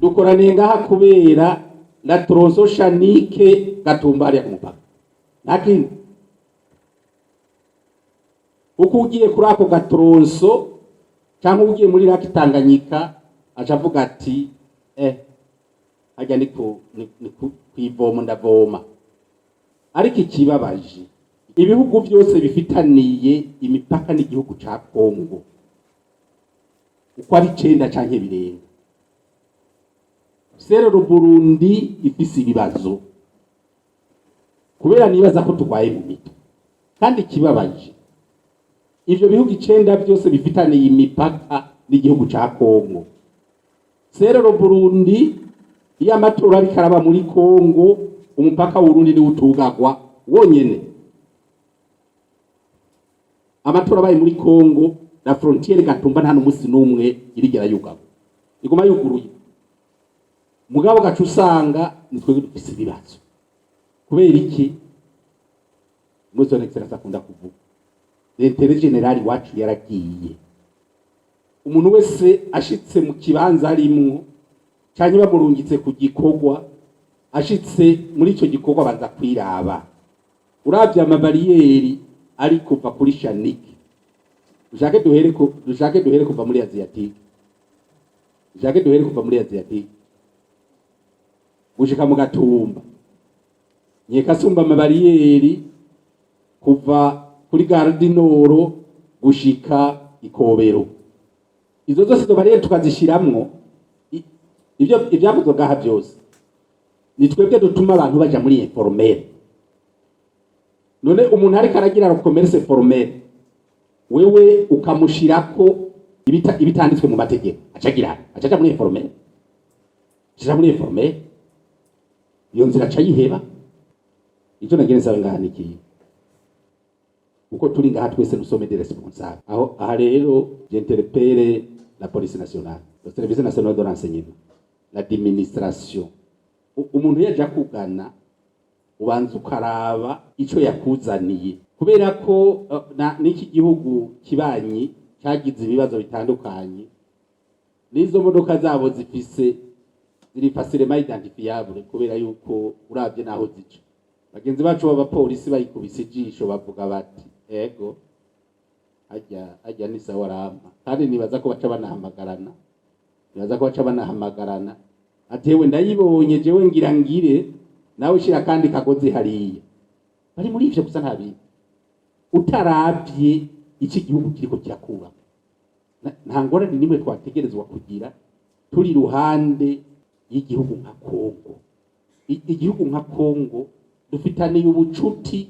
dukoraniye ngaha kubera la tronso shanike Gatumba hariya ku mupaka nakindi uko ugiye kuri ako gatronso cyangwa ugiye muri Laki Tanganyika aca avuga ati hajya ni kwivoma ndavoma. Ariko ikibabaje ibihugu byose bifitaniye imipaka n'igihugu ca Kongo uko ari 9 canke birenga, rero Burundi ifise ibibazo kubera nibaza ko turwaye mu mito. Kandi ikibabaje ivyo bihugu 9 byose bifitaniye imipaka n'igihugu ca Kongo, rero Burundi iyo amatora ari karaba muri Kongo umupaka w'Urundi ni utugagwa wonyene. Amatora baye muri Kongo la frontiere Gatumba nta n'umusi n'umwe irigera yugagwa, iguma yuguruye. Mugabo gacu usanga nitwe dufise ibibazo kubera iki muzo n'excellence akunda kuvuga l'intérêt général wacu yaragiye. Umuntu wese ashitse mu kibanza arimwo cyane bamurungitse ku gikorwa, ashitse muri ico gikorwa baza kwiraba uravye amabariyeri ari kuva kuri Shanike. Dushake duhere kuva muri Asiatique, gushika mu Gatumba nyekasumba amabariyeri kuva kuri Gare du Nord gushika Ikobero. Izo zose zo bariyeri tukazishiramwo ivyo ivyavuzwe gaha byose ni twebwe dutuma abantu baja muri informel. None umuntu ariko aragira commerce formel wewe ukamushirako ibitanditswe mu mategeko acaja muri informel, iyo nzira acayiheba. Icyo nagenza ngahaniki uko turi ngaha twese nusome des responsables aha rero j'interpelle la police nationale, le service national de renseignement, l'administration. Umuntu yaje kugana ubanza ukaraba ico yakuzaniye kubera ko n'iki gihugu kibanyi cyagize ibibazo bitandukanye n'izo modoka zabo zifise ziri facilement identifiable kubera yuko uravye naho zica. Bagenzi bacu b'abapolisi bayikubise ijisho bavuga bati ego ajya ni sawa rama, kandi nibaza ko baca banahamagarana atewe ndayibonye jewe ngira ngire nawe shira kandi kagozi hariya bari muri ivyo gusa ntabi utaravye iki gihugu kiriko kirakura. Nta ngorane nimwe twategerezwa kugira turi ruhande y'igihugu nka Kongo. Igihugu nka Kongo dufitaniye ubucuti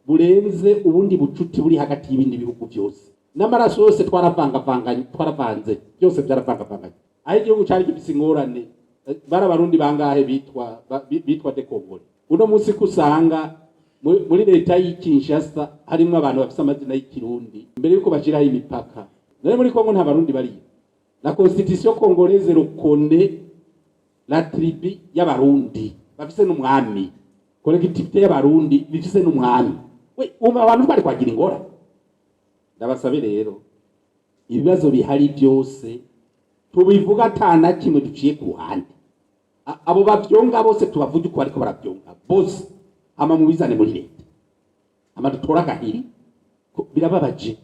burenze ubundi bucuti buri hagati y'ibindi bihugu byose. N'amaraso yose twaravanze byose byaravangavanganye. Aho igihugu cyari gifise ingorane barabarundi bangahe bitwa de Kongole. Uno munsi kusanga muri leta y'Kinshasa harimo abantu bafise amazina y'ikirundi mbere yuko bashiraho imipaka. None muri Kongo nta barundi bari. La constitution congolaise reconnaît la tribu y'abarundi bafise n'umwami, collectivité y'abarundi bifise n'umwami. Abantu bari kwagira ingora. Ndabasabe rero ibibazo bihari byose tubivuga atana kimwe duciye ku ruhande. Abo bavyonga bose tubavuge uko ariko baravyonga bose ama mubizane muri leta ama dutora gahiri birababaje.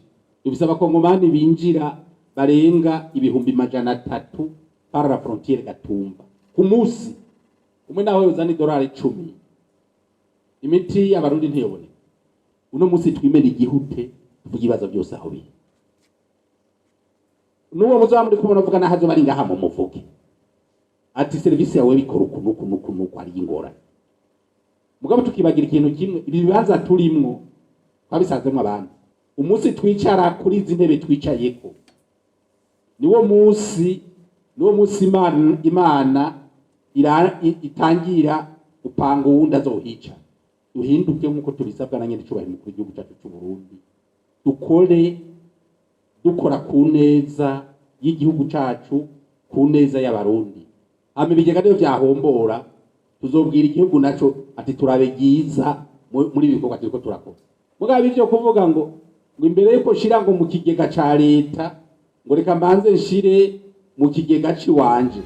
Dubisaba Kongomani binjira barenga 300,000 par la frontière Gatumba ku munsi umwe nawe uzana $10. Imiti y'abarundi ntiyobone. Uno munsi twimena igihute tuvuga ibibazo byose aho biri. Nuwo muzamuri kubona vuga nahazo bari ngaha mu muvuge ati service yawe bikora uku ari ingorane. Mugabo tukibagira ikintu kimwe, ibibanza turimwo twabisanzemwe abantu. Umunsi twicara kuri izi ntebe twicayeko niwo munsi Imana itangira upanga uwundi azohica. Duhinduke nk'uko tubisabwa na nyene cyubahiro mu gihugu cyacu cy'u Burundi, dukora ku neza y'igihugu cyacu, ku neza y'abarundi. Ibigega rero byahombora tuzobwira igihugu naco ati turabe giza muri ibikorwa turiko turakora. Mugabo ivyo kuvuga ngo imbere yuko shira ngo mu kigega ca leta ngo reka mbanze nshire mu kigega ciwanje